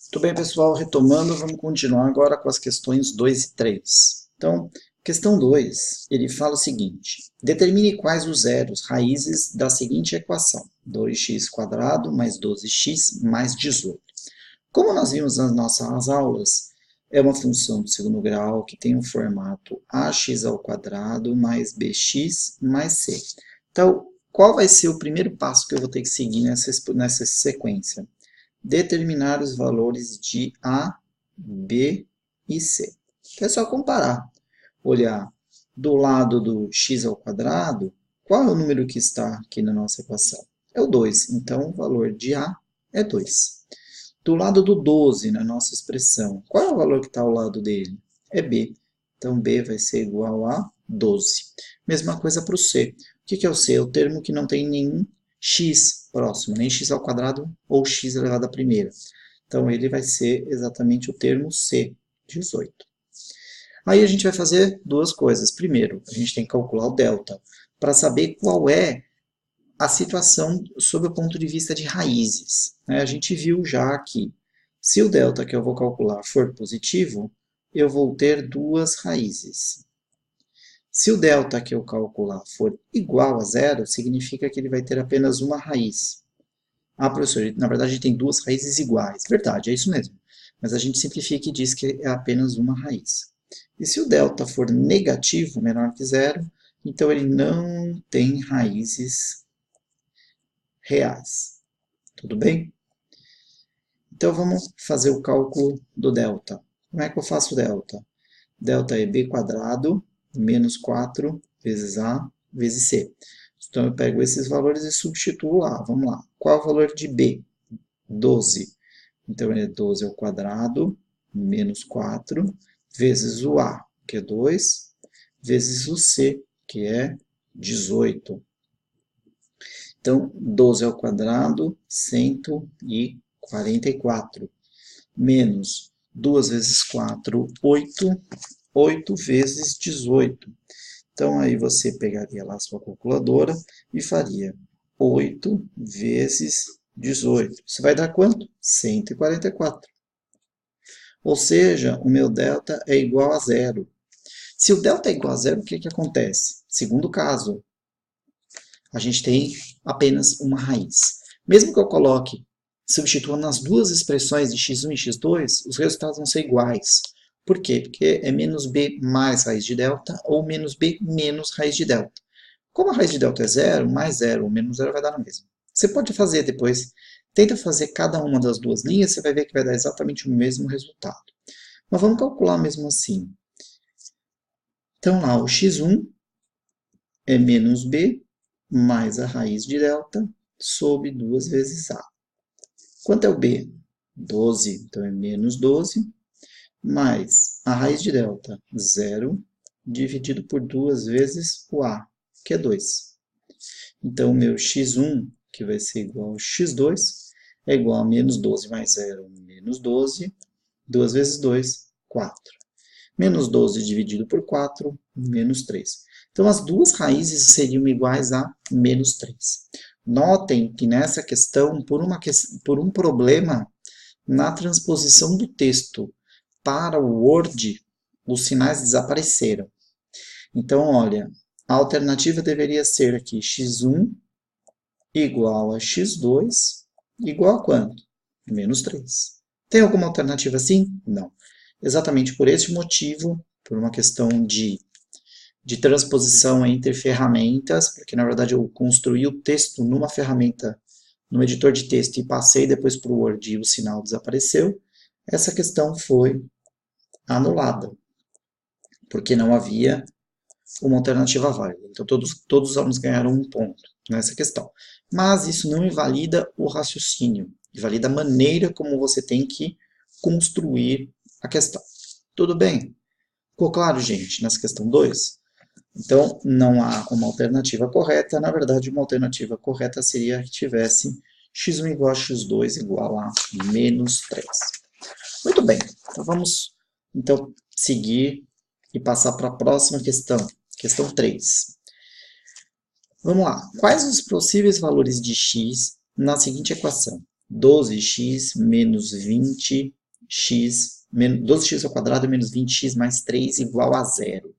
Tudo bem, pessoal? Retomando, vamos continuar agora com as questões 2 e 3. Então, questão 2, ele fala o seguinte: determine quais os zeros raízes da seguinte equação: 2x² mais 12x mais 18. Como nós vimos nas nossas aulas, é uma função do segundo grau que tem o formato ax² mais bx mais c. Então, qual vai ser o primeiro passo que eu vou ter que seguir nessa sequência? Determinar os valores de A, B e C. Então é só comparar. Olhar do lado do x², qual é o número que está aqui na nossa equação? É o 2, então o valor de A é 2. Do lado do 12, na nossa expressão, qual é o valor que está ao lado dele? É B. Então B vai ser igual a 12. Mesma coisa para o C. O que é o C? É o termo que não tem nenhum x próximo, nem x² ou x elevado à primeira. Então, ele vai ser exatamente o termo C, 18. Aí a gente vai fazer duas coisas. Primeiro, a gente tem que calcular o delta, para saber qual é a situação sob o ponto de vista de raízes. A gente viu já que, se o delta que eu vou calcular for positivo, eu vou ter duas raízes. Se o delta que eu calcular for igual a zero, significa que ele vai ter apenas uma raiz. Ah, professor, na verdade a gente tem duas raízes iguais. Verdade, é isso mesmo. Mas a gente simplifica e diz que é apenas uma raiz. E se o delta for negativo, menor que zero, então ele não tem raízes reais. Tudo bem? Então vamos fazer o cálculo do delta. Como é que eu faço o delta? Delta é b² menos 4 vezes A vezes C. Então eu pego esses valores e substituo lá. Vamos lá. Qual é o valor de B? 12. Então é 12² menos 4 vezes o A, que é 2, vezes o C, que é 18. Então, 12², 144, menos 2 vezes 4, 8, 8 vezes 18. Então, aí você pegaria lá a sua calculadora e faria 8 vezes 18. Isso vai dar quanto? 144. Ou seja, o meu delta é igual a zero. Se o delta é igual a zero, o que acontece? Segundo caso, a gente tem apenas uma raiz. Mesmo que eu coloque, substitua nas duas expressões de x1 e x2, os resultados vão ser iguais. Por quê? Porque é menos b mais raiz de delta ou menos b menos raiz de delta. Como a raiz de delta é zero, mais zero ou menos zero vai dar na mesma. Você pode fazer depois, tenta fazer cada uma das duas linhas, você vai ver que vai dar exatamente o mesmo resultado. Mas vamos calcular mesmo assim. Então lá, o x1 é menos b mais a raiz de delta sobre 2 vezes a. Quanto é o b? 12, então é menos 12, mais a raiz de delta, 0, dividido por 2 vezes o a, que é 2. Então, o meu x1, que vai ser igual a x2, é igual a menos 12 mais 0, menos 12, 2 vezes 2, 4. Menos 12 dividido por 4, menos 3. Então, as duas raízes seriam iguais a menos 3. Notem que nessa questão, por um problema na transposição do texto para o Word, os sinais desapareceram. Então, olha, a alternativa deveria ser aqui x1 igual a x2 igual a quanto? Menos 3. Tem alguma alternativa assim? Não. Exatamente por esse motivo, por uma questão de transposição entre ferramentas, porque na verdade eu construí o texto numa ferramenta, no editor de texto e passei depois para o Word e o sinal desapareceu, essa questão foi anulada, porque não havia uma alternativa válida. Então todos os alunos ganharam um ponto nessa questão. Mas isso não invalida o raciocínio, invalida a maneira como você tem que construir a questão. Tudo bem? Ficou claro, gente, nessa questão 2? Então, não há uma alternativa correta. Na verdade, uma alternativa correta seria que tivesse x1 igual a x2 igual a menos 3. Muito bem, então vamos seguir e passar para a próxima questão, questão 3. Vamos lá. Quais os possíveis valores de x na seguinte equação? 12x menos 20x, 12x ao quadrado menos 20x mais 3 igual a zero.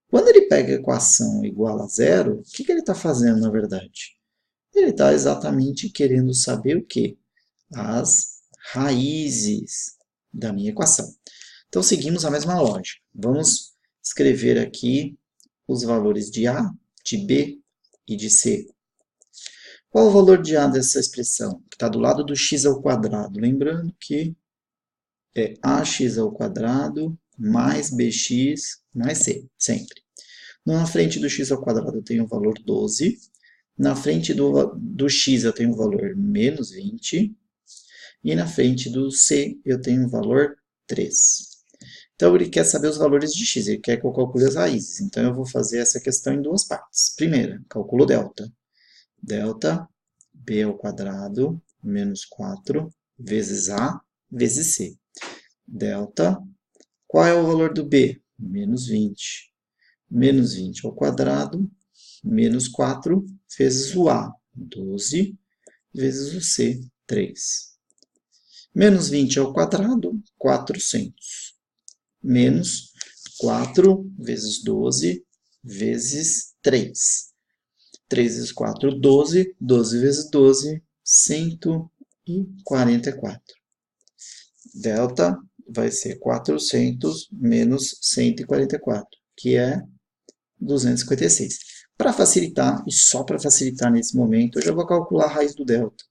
Quando ele pega a equação igual a zero, o que ele está fazendo, na verdade? Ele está exatamente querendo saber o quê? As raízes da minha equação. Então, seguimos a mesma lógica. Vamos escrever aqui os valores de A, de B e de C. Qual o valor de A dessa expressão? Que está do lado do x ao quadrado. Lembrando que é ax ao quadrado mais bx mais c, sempre. Na frente do x ao quadrado eu tenho o valor 12. Na frente do x eu tenho o valor menos 20. E na frente do c eu tenho o valor 3. Então, ele quer saber os valores de x, ele quer que eu calcule as raízes. Então, eu vou fazer essa questão em duas partes. Primeira, calculo delta. Delta b ao quadrado menos 4 vezes a vezes c. Delta, qual é o valor do b? Menos 20. Menos 20 ao quadrado menos 4 vezes o a, 12, vezes o c, 3. Menos 20 ao quadrado, 400. Menos 4 vezes 12 vezes 3. 3 vezes 4, 12. 12 vezes 12, 144. Delta vai ser 400 menos 144, que é 256. Para facilitar, e só para facilitar nesse momento, eu já vou calcular a raiz do delta.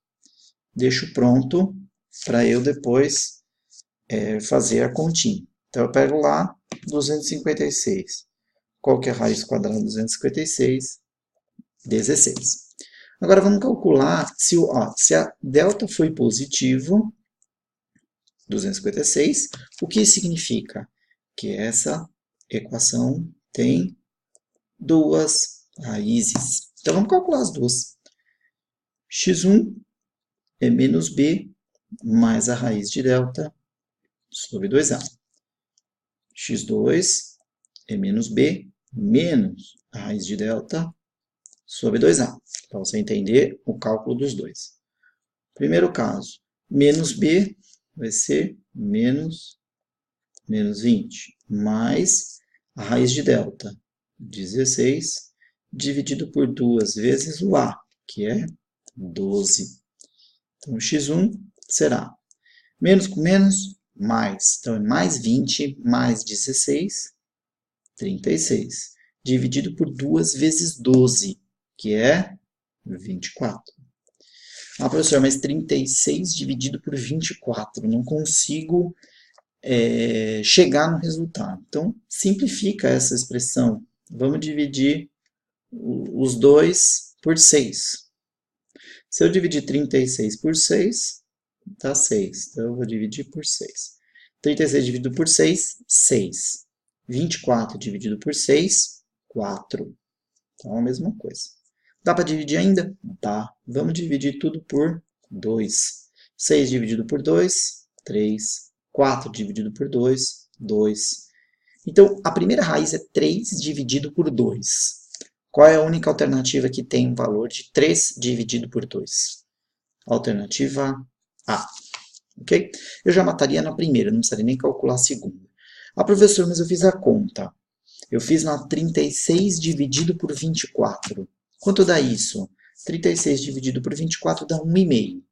Deixo pronto para eu depois fazer a continha. Então, eu pego lá 256. Qual que é a raiz quadrada de 256? 16. Agora, vamos calcular se a delta foi positivo, 256, o que significa? Que essa equação tem duas raízes. Então, vamos calcular as duas. x1 é menos b mais a raiz de delta sobre 2a. x2 é menos b menos a raiz de delta sobre 2a. Para você entender o cálculo dos dois. Primeiro caso, menos b vai ser menos 20, mais a raiz de delta, 16, dividido por 2 vezes o a, que é 12. Então, x1 será menos com menos, mais. Então, é mais 20, mais 16, 36. Dividido por 2 vezes 12, que é 24. Ah, professor, mas 36 dividido por 24, não consigo chegar no resultado. Então, simplifica essa expressão. Vamos dividir os dois por 6. Se eu dividir 36 por 6, dá 6. Então, eu vou dividir por 6. 36 dividido por 6, 6. 24 dividido por 6, 4. Então, a mesma coisa. Dá para dividir ainda? Dá. Vamos dividir tudo por 2. 6 dividido por 2, 3. 4 dividido por 2, 2. Então, a primeira raiz é 3 dividido por 2. Qual é a única alternativa que tem um valor de 3 dividido por 2? Alternativa A. Ok? Eu já mataria na primeira, não precisaria nem calcular a segunda. Ah, professor, mas eu fiz a conta. Eu fiz na 36 dividido por 24. Quanto dá isso? 36 dividido por 24 dá 1,5.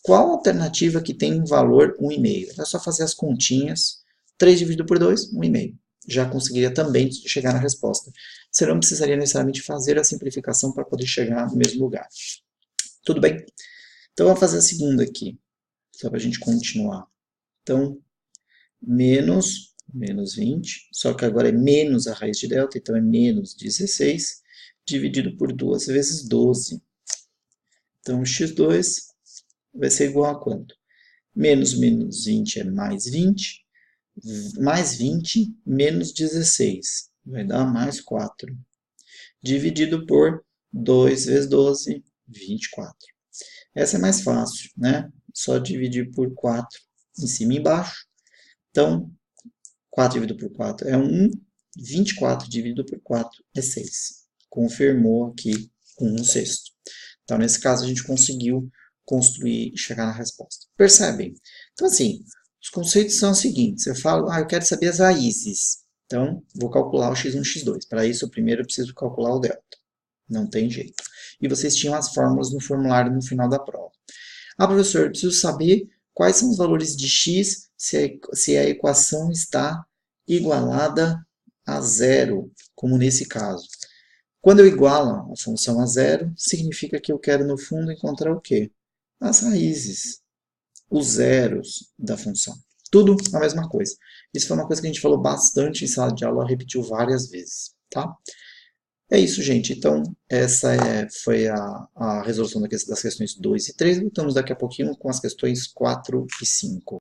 Qual a alternativa que tem um valor 1,5? É só fazer as continhas. 3 dividido por 2, 1,5. Já conseguiria também chegar na resposta. Você não precisaria necessariamente fazer a simplificação para poder chegar no mesmo lugar. Tudo bem? Então, vamos fazer a segunda aqui, só para a gente continuar. Então, menos 20, só que agora é menos a raiz de delta, então é menos 16, dividido por 2 vezes 12. Então, x2 vai ser igual a quanto? Menos 20 é mais 20 menos 16, vai dar mais 4. Dividido por 2 vezes 12, 24. Essa é mais fácil, né? Só dividir por 4 em cima e embaixo. Então, 4 dividido por 4 é 1, 24 dividido por 4 é 6. Confirmou aqui 1/6. Então, nesse caso, a gente conseguiu construir e chegar na resposta. Percebem? Então, assim, os conceitos são os seguintes. Eu falo, eu quero saber as raízes. Então, vou calcular o x1 e x2. Para isso, primeiro eu preciso calcular o delta. Não tem jeito. E vocês tinham as fórmulas no formulário no final da prova. Professor, eu preciso saber quais são os valores de x se a equação está igualada a zero, como nesse caso. Quando eu igualo a função a zero, significa que eu quero, no fundo, encontrar o quê? As raízes, os zeros da função. Tudo a mesma coisa. Isso foi uma coisa que a gente falou bastante em sala de aula, repetiu várias vezes, tá? É isso, gente. Então, essa foi a resolução das questões 2 e 3. Voltamos daqui a pouquinho com as questões 4 e 5.